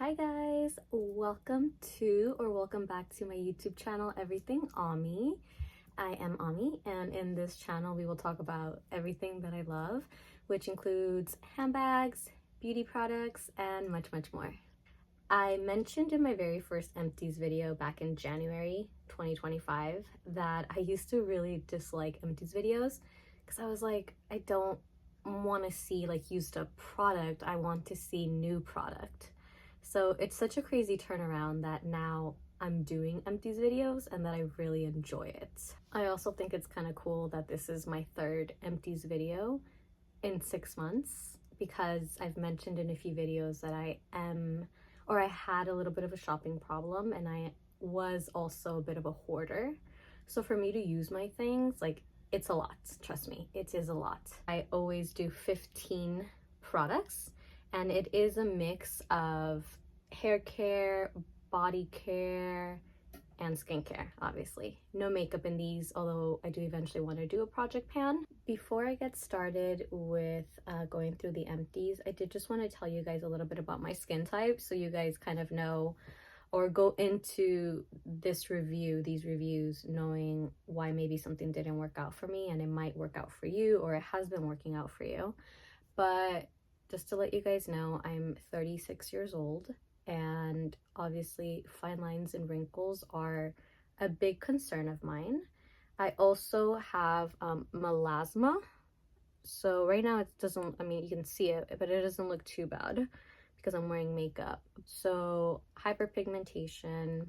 Hi guys, welcome back to my YouTube channel, Everything Ami. I am Ami, and in this channel we will talk about everything that I love, which includes handbags, beauty products, and much more. I mentioned in my very first Empties video back in January 2025 that I used to really dislike Empties videos because I was like, I don't want to see like used up product, I want to see new product. So it's such a crazy turnaround that now I'm doing Empties videos and that I really enjoy it. I also think it's kind of cool that this is my third Empties video in 6 months, because I've mentioned in a few videos that I had a little bit of a shopping problem, and I was also a bit of a hoarder. So for me to use my things, like, it's a lot, trust me, it is a lot. I always do 15 products, and it is a mix of hair care, body care, and skincare, obviously. No makeup in these, although I do eventually want to do a project pan. Before I get started with going through the empties, I did just want to tell you guys a little bit about my skin type, so you guys kind of know or go into these reviews knowing why maybe something didn't work out for me, and it might work out for you, or it has been working out for you. But just to let you guys know, I'm 36 years old, and obviously fine lines and wrinkles are a big concern of mine. I also have melasma. So right now it doesn't, I mean, you can see it, but it doesn't look too bad because I'm wearing makeup. So hyperpigmentation,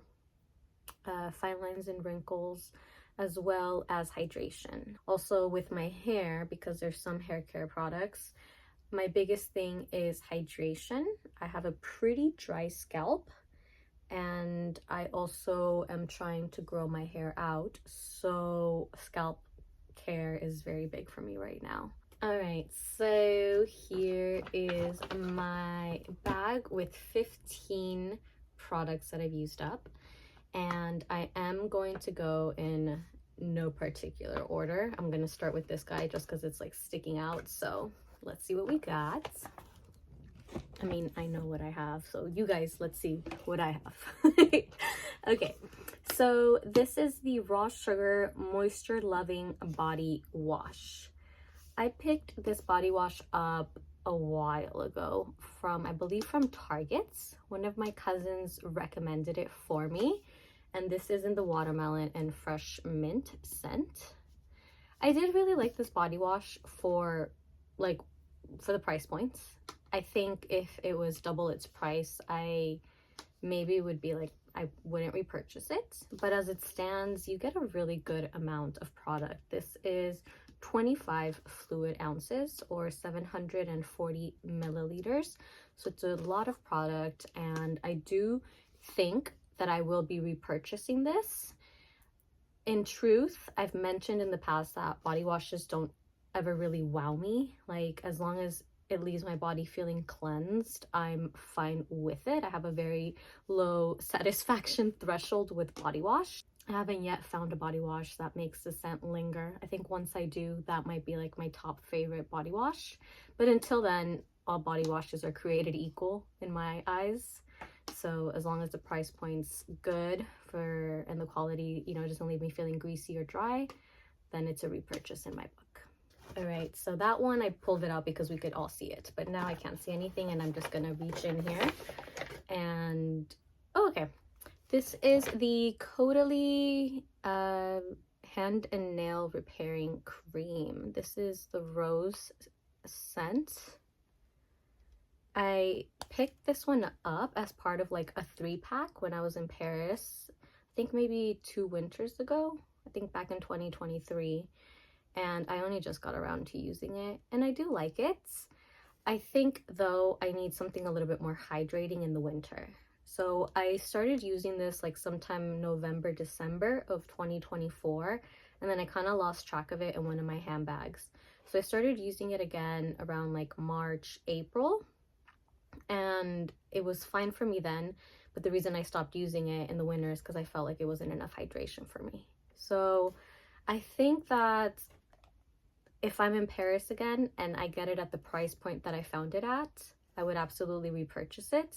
fine lines and wrinkles, as well as hydration. Also with my hair, because there's some hair care products, my biggest thing is hydration. I have a pretty dry scalp, and I also am trying to grow my hair out, so scalp care is very big for me right now. All right, so here is my bag with 15 products that I've used up, and I am going to go in no particular order. I'm going to start with this guy just because it's like sticking out, so let's see what we got. I mean, I know what I have, so you guys, let's see what I have. Okay, so this is the Raw Sugar Moisture Loving Body Wash. I picked this body wash up a while ago from, I believe, from Target. One of my cousins recommended it for me, and this is in the watermelon and fresh mint scent. I did really like this body wash for the price points. I think if it was double its price, I maybe would be like, I wouldn't repurchase it. But as it stands, you get a really good amount of product. This is 25 fluid ounces or 740 milliliters. So it's a lot of product, and I do think that I will be repurchasing this. In truth, I've mentioned in the past that body washes don't ever really wow me. Like, as long as it leaves my body feeling cleansed, I'm fine with it. I have a very low satisfaction threshold with body wash. I haven't yet found a body wash that makes the scent linger. I think once I do, that might be like my top favorite body wash. But until then, all body washes are created equal in my eyes. So as long as the price point's good and the quality, you know, doesn't leave me feeling greasy or dry, then it's a repurchase in my book. All right, so that one, I pulled it out because we could all see it, but now I can't see anything, and I'm just gonna reach in here and, oh, okay. This is the Caudalíe hand and nail repairing cream. This is the rose scent. I picked this one up as part of like a 3-pack when I was in Paris, I think maybe 2 winters ago, I think back in 2023. And I only just got around to using it, and I do like it. I think though I need something a little bit more hydrating in the winter. So I started using this like sometime November, December of 2024, and then I kind of lost track of it in one of my handbags. So I started using it again around like March, April, and it was fine for me then. But the reason I stopped using it in the winter is because I felt like it wasn't enough hydration for me. So I think that if I'm in Paris again and I get it at the price point that I found it at, I would absolutely repurchase it.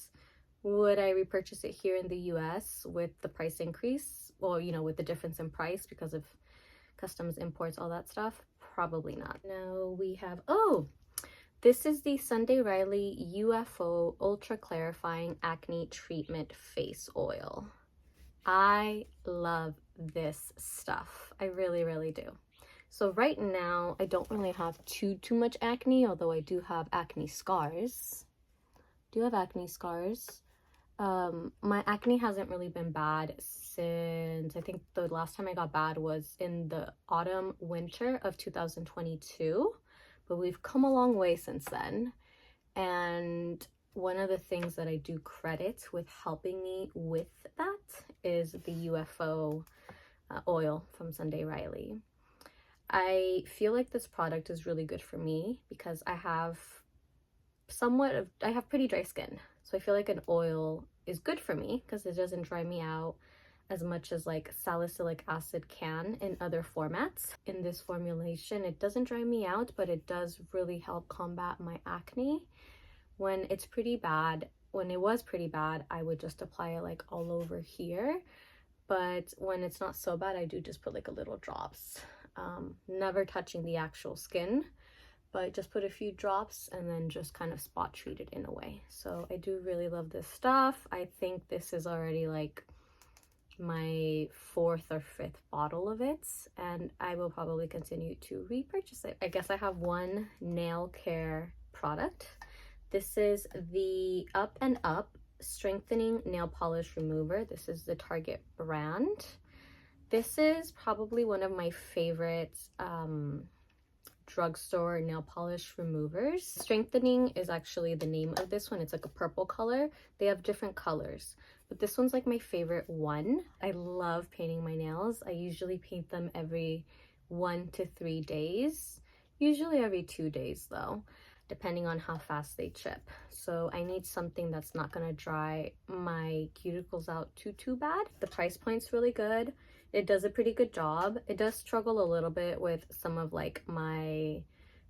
Would I repurchase it here in the US with the price increase? Well, you know, with the difference in price because of customs, imports, all that stuff? Probably not. Now we have, oh, this is the Sunday Riley U.F.O Ultra Clarifying Acne Treatment Face Oil. I love this stuff. I really, really do. So right now, I don't really have too much acne, although I do have acne scars. My acne hasn't really been bad since, I think the last time I got bad was in the autumn, winter of 2022. But we've come a long way since then. And one of the things that I do credit with helping me with that is the U.F.O oil from Sunday Riley. I feel like this product is really good for me because I have pretty dry skin. So I feel like an oil is good for me because it doesn't dry me out as much as like salicylic acid can in other formats. In this formulation, it doesn't dry me out, but it does really help combat my acne. When it was pretty bad, I would just apply it like all over here. But when it's not so bad, I do just put like a little drops. Never touching the actual skin, but just put a few drops and then just kind of spot treat it in a way. So I do really love this stuff. I think this is already like my 4th or 5th bottle of it, and I will probably continue to repurchase it. I guess I have one nail care product. This is the up&up Strengthening Nail Polish Remover. This is the Target brand. This is probably one of my favorite drugstore nail polish removers. Strengthening is actually the name of this one. It's like a purple color. They have different colors, but this one's like my favorite one. I love painting my nails. I usually paint them every 1 to 3 days, usually every 2 days though, depending on how fast they chip. So I need something that's not gonna dry my cuticles out too bad. The price point's really good. It does a pretty good job. It does struggle a little bit with some of like my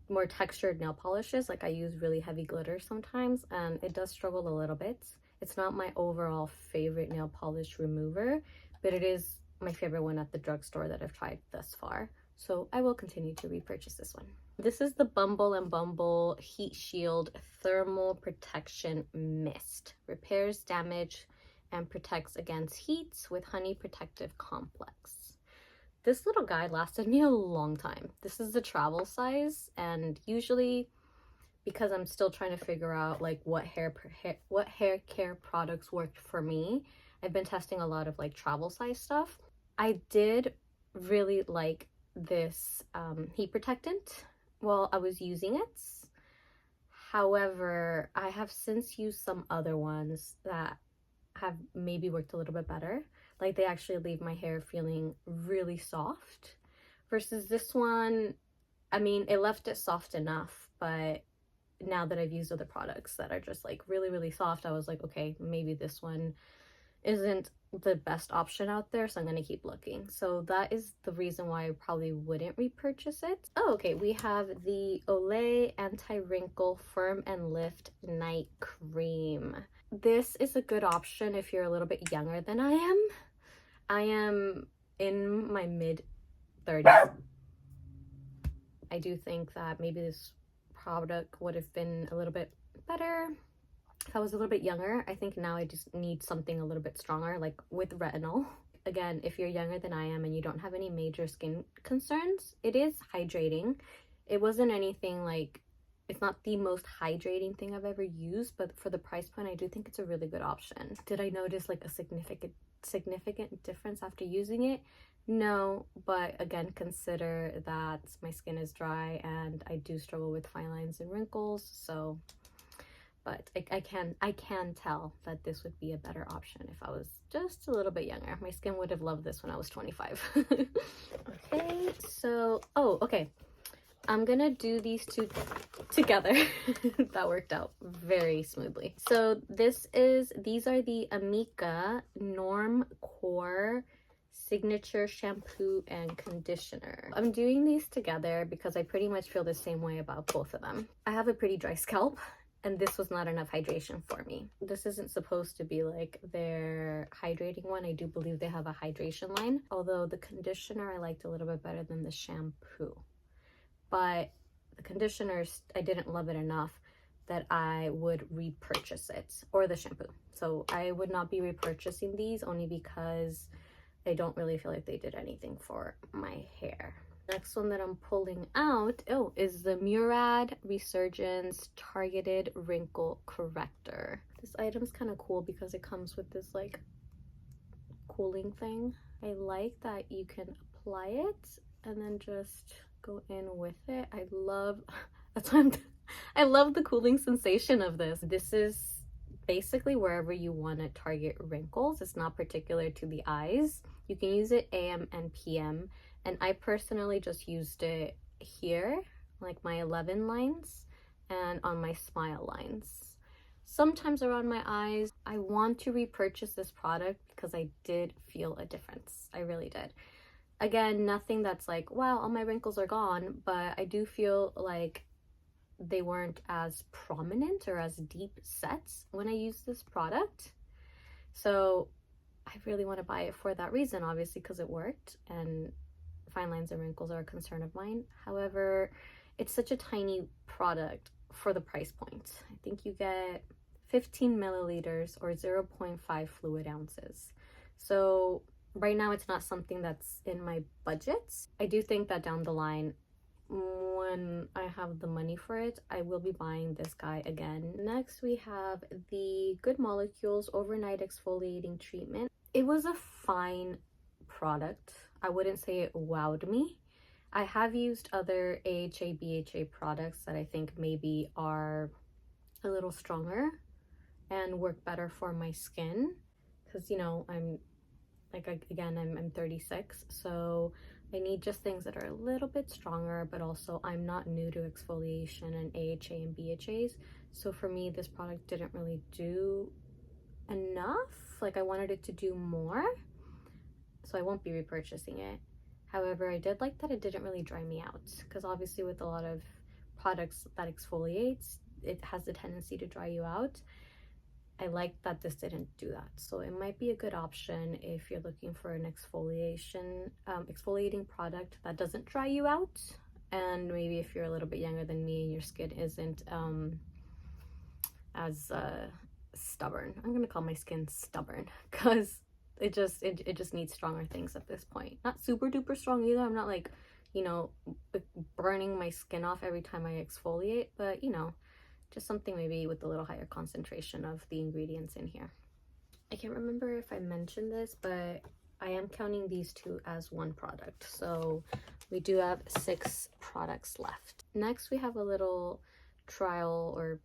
more textured nail polishes. Like I use really heavy glitter sometimes, and it does struggle a little bit. It's not my overall favorite nail polish remover, but it is my favorite one at the drugstore that I've tried thus far. So I will continue to repurchase this one. This is the Bumble and Bumble Heat Shield Thermal Protection Mist. Repairs damage and protects against heat with honey protective complex. This little guy lasted me a long time. This is the travel size, and usually because I'm still trying to figure out like what hair care products worked for me, I've been testing a lot of like travel size stuff. I did really like this heat protectant while I was using it. However, I have since used some other ones that have maybe worked a little bit better. Like they actually leave my hair feeling really soft, versus this one, I mean, it left it soft enough, but now that I've used other products that are just like really soft, I was like, okay, maybe this one isn't the best option out there, so I'm gonna keep looking. So that is the reason why I probably wouldn't repurchase it. Oh, okay, we have the Olay Anti-Wrinkle Firm and Lift Night Cream. This is a good option if you're a little bit younger than I am. I am in my mid-30s. I do think that maybe this product would have been a little bit better if I was a little bit younger. I think now I just need something a little bit stronger, like with retinol. Again, if you're younger than I am and you don't have any major skin concerns, it is hydrating. It wasn't anything like, it's not the most hydrating thing I've ever used, but for the price point, I do think it's a really good option. Did I notice like a significant difference after using it? No, but again, consider that my skin is dry and I do struggle with fine lines and wrinkles, so but I can tell that this would be a better option if I was just a little bit younger. My skin would have loved this when I was 25. Okay, so okay, I'm gonna do these two together. That worked out very smoothly. So these are the Amika Normcore Signature Shampoo and Conditioner. I'm doing these together because I pretty much feel the same way about both of them. I have a pretty dry scalp, and this was not enough hydration for me. This isn't supposed to be like their hydrating one. I do believe they have a hydration line, although the conditioner I liked a little bit better than the shampoo. But the conditioners, I didn't love it enough that I would repurchase it, or the shampoo. So I would not be repurchasing these only because I don't really feel like they did anything for my hair. Next one that I'm pulling out, is the Murad Resurgence Targeted Wrinkle Corrector. This item's kind of cool because it comes with this like cooling thing. I like that you can apply it and then just go in with it. I love I love the cooling sensation of this. This is basically wherever you want to target wrinkles. It's not particular to the eyes. You can use it AM and PM, and I personally just used it here, like my 11 lines and on my smile lines. Sometimes around my eyes. I want to repurchase this product because I did feel a difference. I really did. Again, nothing that's like, wow, all my wrinkles are gone, but I do feel like they weren't as prominent or as deep sets when I used this product. So I really want to buy it for that reason, obviously, because it worked and fine lines and wrinkles are a concern of mine. However, it's such a tiny product for the price point. I think you get 15 milliliters or 0.5 fluid ounces. So right now it's not something that's in my budget. I do think that down the line, when I have the money for it, I will be buying this guy again. Next, we have the Good Molecules Overnight Exfoliating Treatment. It was a fine product. I wouldn't say it wowed me. I have used other AHA, BHA products that I think maybe are a little stronger and work better for my skin. Because, you know, I'm 36, so I need just things that are a little bit stronger, but also I'm not new to exfoliation and AHA and BHAs. So for me, this product didn't really do enough. Like, I wanted it to do more, so I won't be repurchasing it. However, I did like that it didn't really dry me out, because obviously with a lot of products that exfoliates, it has the tendency to dry you out. I like that this didn't do that. So it might be a good option if you're looking for an exfoliating product that doesn't dry you out. And maybe if you're a little bit younger than me and your skin isn't as stubborn. I'm gonna call my skin stubborn because it just needs stronger things at this point. Not super duper strong either. I'm not like, you know, burning my skin off every time I exfoliate, but you know, just something maybe with a little higher concentration of the ingredients in here. I can't remember if I mentioned this, but I am counting these two as one product. So we do have 6 products left. Next, we have a little trial or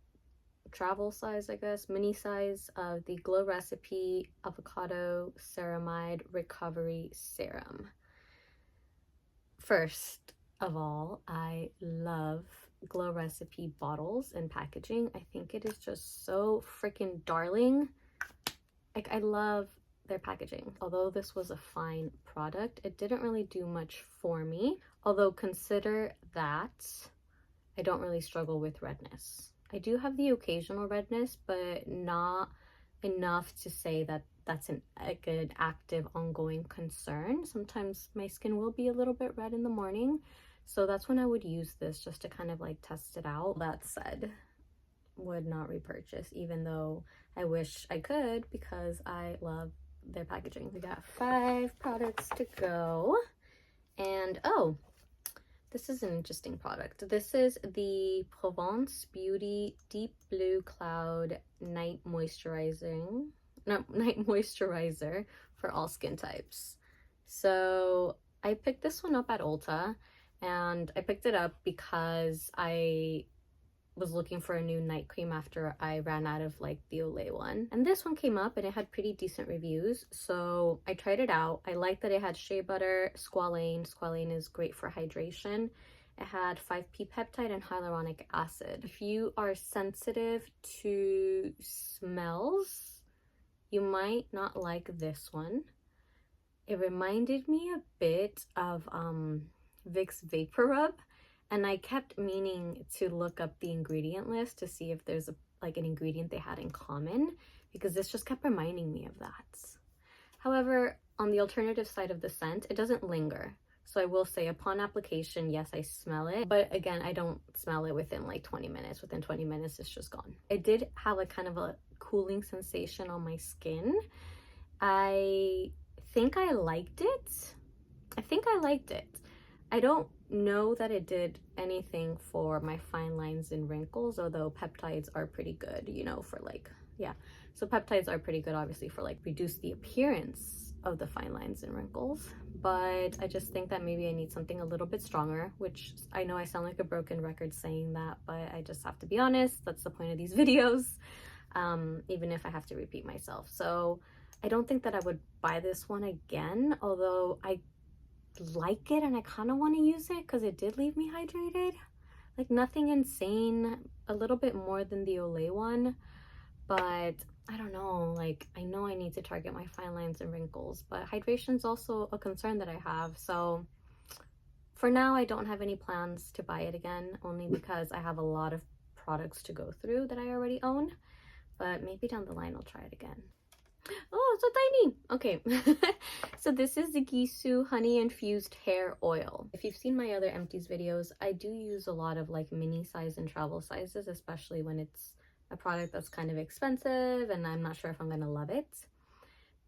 travel size, I guess, mini size of the Glow Recipe Avocado Ceramide Recovery Serum. First of all, I love Glow Recipe bottles and packaging. I think it is just so freaking darling. Like, I love their packaging. Although this was a fine product, it didn't really do much for me. Although consider that I don't really struggle with redness. I do have the occasional redness, but not enough to say that that's a good active ongoing concern. Sometimes my skin will be a little bit red in the morning, so that's when I would use this, just to kind of like test it out. That said, would not repurchase, even though I wish I could because I love their packaging. We got 5 products to go. And oh, this is an interesting product. This is the PROVENCE Beauty Deep Blue Cloud Night Moisturizer for all skin types. So I picked this one up at Ulta, and I picked it up because I was looking for a new night cream after I ran out of like the Olay one. And this one came up and it had pretty decent reviews, so I tried it out. I liked that it had shea butter, squalane. Squalane is great for hydration. It had 5-P peptide and hyaluronic acid. If you are sensitive to smells, you might not like this one. It reminded me a bit of Vicks Vapor Rub, And I kept meaning to look up the ingredient list to see if there's like an ingredient they had in common, because this just kept reminding me of that. However, on the alternative side of the scent, it doesn't linger. So I will say upon application, yes, I smell it. But again, I don't smell it within like 20 minutes. Within 20 minutes, it's just gone. It did have a kind of a cooling sensation on my skin. I think I liked it. I don't know that it did anything for my fine lines and wrinkles, although peptides are pretty good, you know, for like, yeah. So peptides are pretty good, obviously, for like reduce the appearance of the fine lines and wrinkles. But I just think that maybe I need something a little bit stronger, which I know I sound like a broken record saying that, but I just have to be honest. That's the point of these videos, even if I have to repeat myself. So I don't think that I would buy this one again, although I like it and I kind of want to use it because it did leave me hydrated. Like nothing insane, a little bit more than the Olay one, but I don't know, like I know I need to target my fine lines and wrinkles, but hydration is also a concern that I have. So for now, I don't have any plans to buy it again, only because I have a lot of products to go through that I already own, but maybe down the line I'll try it again. Oh, so tiny. Okay. So this is the Gisou honey infused hair oil. If you've seen my other Empties videos, I do use a lot of like mini size and travel sizes, especially when it's a product that's kind of expensive and I'm not sure if I'm gonna love it.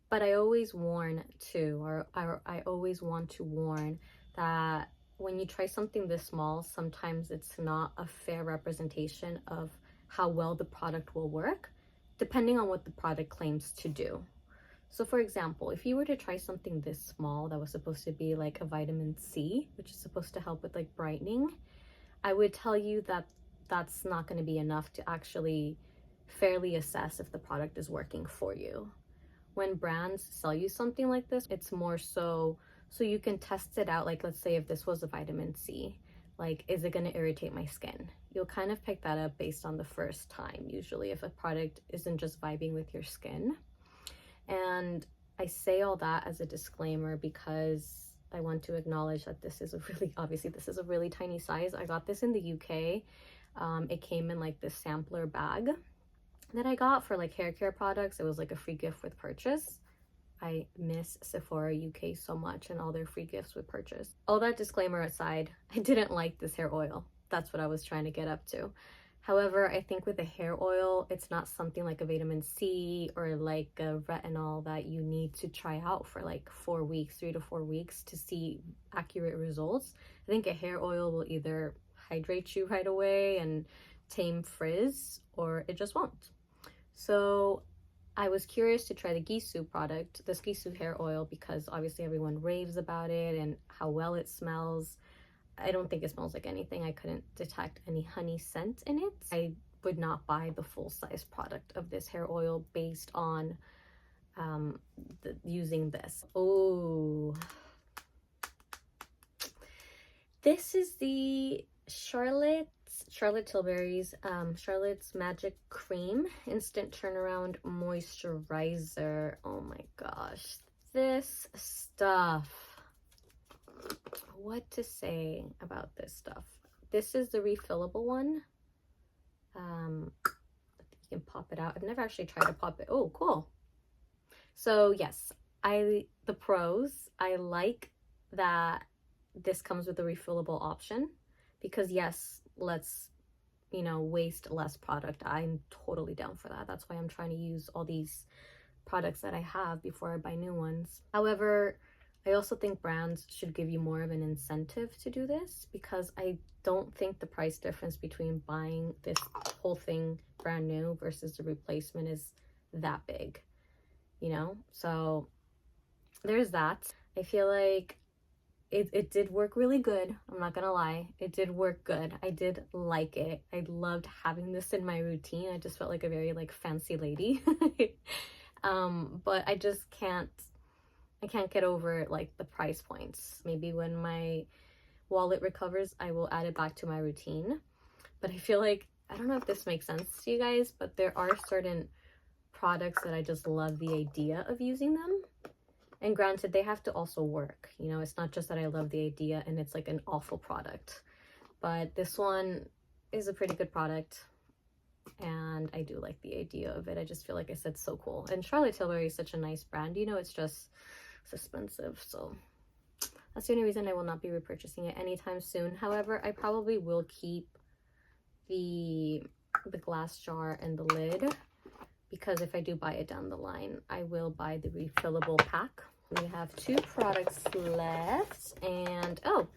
But I always warn too, or I always want to warn that when you try something this small, sometimes it's not a fair representation of how well the product will work, depending on what the product claims to do. So for example, if you were to try something this small that was supposed to be like a vitamin C, which is supposed to help with like brightening, I would tell you that that's not going to be enough to actually fairly assess if the product is working for you. When brands sell you something like this, it's more so you can test it out. Like let's say if this was a vitamin C, like is it going to irritate my skin? You'll kind of pick that up based on the first time, usually, if a product isn't just vibing with your skin. And I say all that as a disclaimer because I want to acknowledge that this is a really, obviously this is a really tiny size. I got this in the UK. It came in like this sampler bag that I got for like hair care products. It was like a free gift with purchase. I miss Sephora UK so much and all their free gifts with purchase. All that disclaimer aside, I didn't like this hair oil. That's what I was trying to get up to. However, I think with a hair oil, it's not something like a vitamin C or like a retinol that you need to try out for like 4 weeks, 3 to 4 weeks to see accurate results. I think a hair oil will either hydrate you right away and tame frizz, or it just won't. So I was curious to try the Gisou product, this Gisou hair oil, because obviously everyone raves about it and how well it smells. I don't think it smells like anything. I couldn't detect any honey scent in it. I would not buy the full size product of this hair oil based on using this. Oh, this is the Charlotte Tilbury's Charlotte's Magic Cream Instant Turnaround Moisturizer. Oh my gosh, this stuff. What to say about this stuff? This is the refillable one. You can pop it out. I've never actually tried to pop it. Oh, cool. So yes, the pros, I like that this comes with a refillable option, because yes, let's, you know, waste less product. I'm totally down for that. That's why I'm trying to use all these products that I have before I buy new ones. However, I also think brands should give you more of an incentive to do this, because I don't think the price difference between buying this whole thing brand new versus the replacement is that big, you know? So there's that. I feel like it did work really good. I'm not gonna lie. It did work good. I did like it. I loved having this in my routine. I just felt like a very like fancy lady. But I just can't get over like the price points. Maybe when my wallet recovers, I will add it back to my routine. But I feel like, I don't know if this makes sense to you guys, but there are certain products that I just love the idea of using them. And granted, they have to also work. You know, it's not just that I love the idea and it's like an awful product. but this one is a pretty good product, and I do like the idea of it. I just feel like it's so cool. And Charlotte Tilbury is such a nice brand, you know. It's just it's expensive, so that's the only reason I will not be repurchasing it anytime soon. However, I probably will keep the glass jar and the lid, because if I do buy it down the line, I will buy the refillable pack. We have 2 products left, and oh,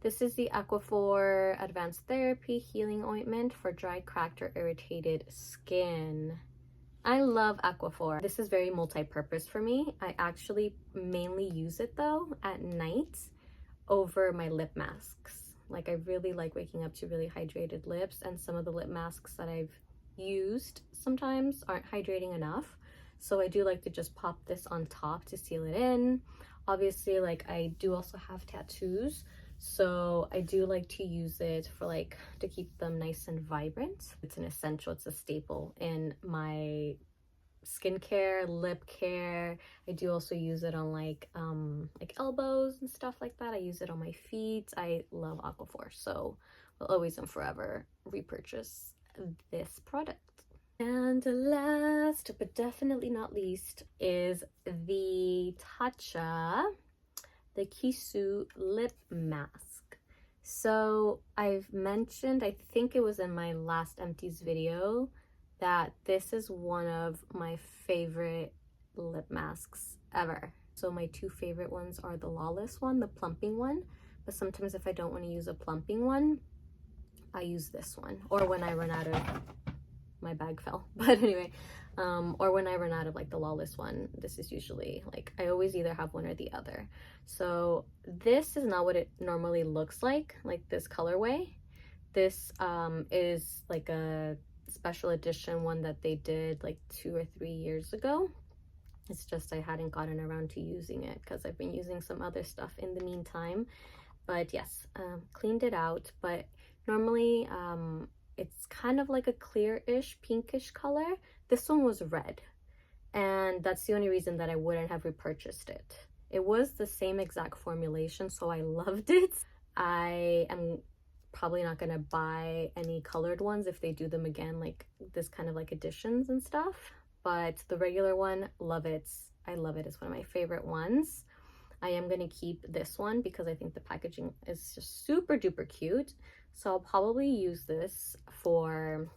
this is the Aquaphor Advanced Therapy Healing Ointment for dry, cracked, or irritated skin. I love Aquaphor. This is very multi-purpose for me. I actually mainly use it though at night over my lip masks. Like, I really like waking up to really hydrated lips, and some of the lip masks that I've used sometimes aren't hydrating enough. So I do like to just pop this on top to seal it in. Obviously, like, I do also have tattoos, so I do like to use it for like to keep them nice and vibrant. It's an essential, it's a staple in my skincare, lip care. I do also use it on like elbows and stuff like that. I use it on my feet. I love Aquaphor, so will always and forever repurchase this product. And last but definitely not least is the Tatcha, the Gisou lip mask. So I've mentioned, I think it was in my last Empties video, that this is one of my favorite lip masks ever. So my 2 favorite ones are the Lawless one, the plumping one, but sometimes if I don't want to use a plumping one, I use this one, or when I run out of, my bag fell, but anyway, or when I run out of like the Lawless one, this is usually like, I always either have one or the other. So this is not what it normally looks like this colorway. This is like a special edition one that they did like 2 or 3 years ago. It's just I hadn't gotten around to using it because I've been using some other stuff in the meantime. But yes, cleaned it out. But normally it's kind of like a clear-ish pinkish color. This one was red, and that's the only reason that I wouldn't have repurchased it. It was the same exact formulation, so I loved it. I am probably not gonna buy any colored ones if they do them again, like this kind of like editions and stuff, but the regular one, love it. I love it. It's one of my favorite ones. I am gonna keep this one because I think the packaging is just super duper cute. So I'll probably use this for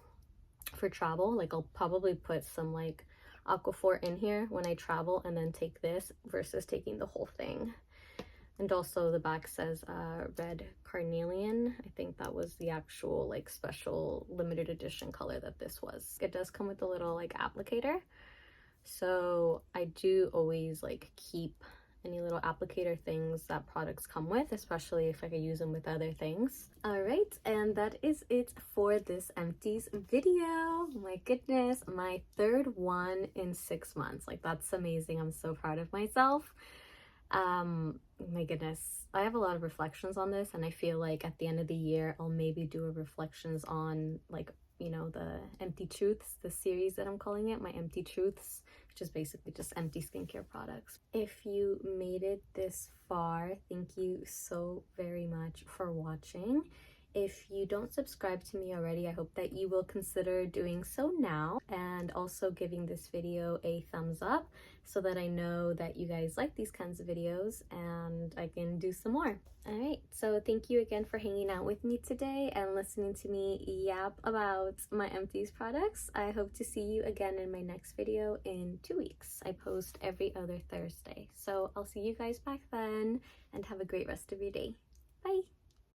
travel. Like, I'll probably put some like Aquaphor in here when I travel and then take this versus taking the whole thing. And also the back says red carnelian. I think that was the actual like special limited edition color that this was. It does come with a little like applicator, so I do always like keep any little applicator things that products come with, especially if I could use them with other things. All right, and that is it for this Empties video. My goodness, my 3rd one in 6 months. Like, that's amazing. I'm so proud of myself. My goodness, I have a lot of reflections on this, and I feel like at the end of the year I'll maybe do a reflections on, like, you know, the Empty Truths, the series that I'm calling it, my Empty Truths, which is basically just empty skincare products. If you made it this far, thank you so very much for watching. If you don't subscribe to me already, I hope that you will consider doing so now, and also giving this video a thumbs up so that I know that you guys like these kinds of videos and I can do some more. All right, so thank you again for hanging out with me today and listening to me yap about my Empties products. I hope to see you again in my next video in 2 weeks. I post every other Thursday, so I'll see you guys back then, and have a great rest of your day. Bye!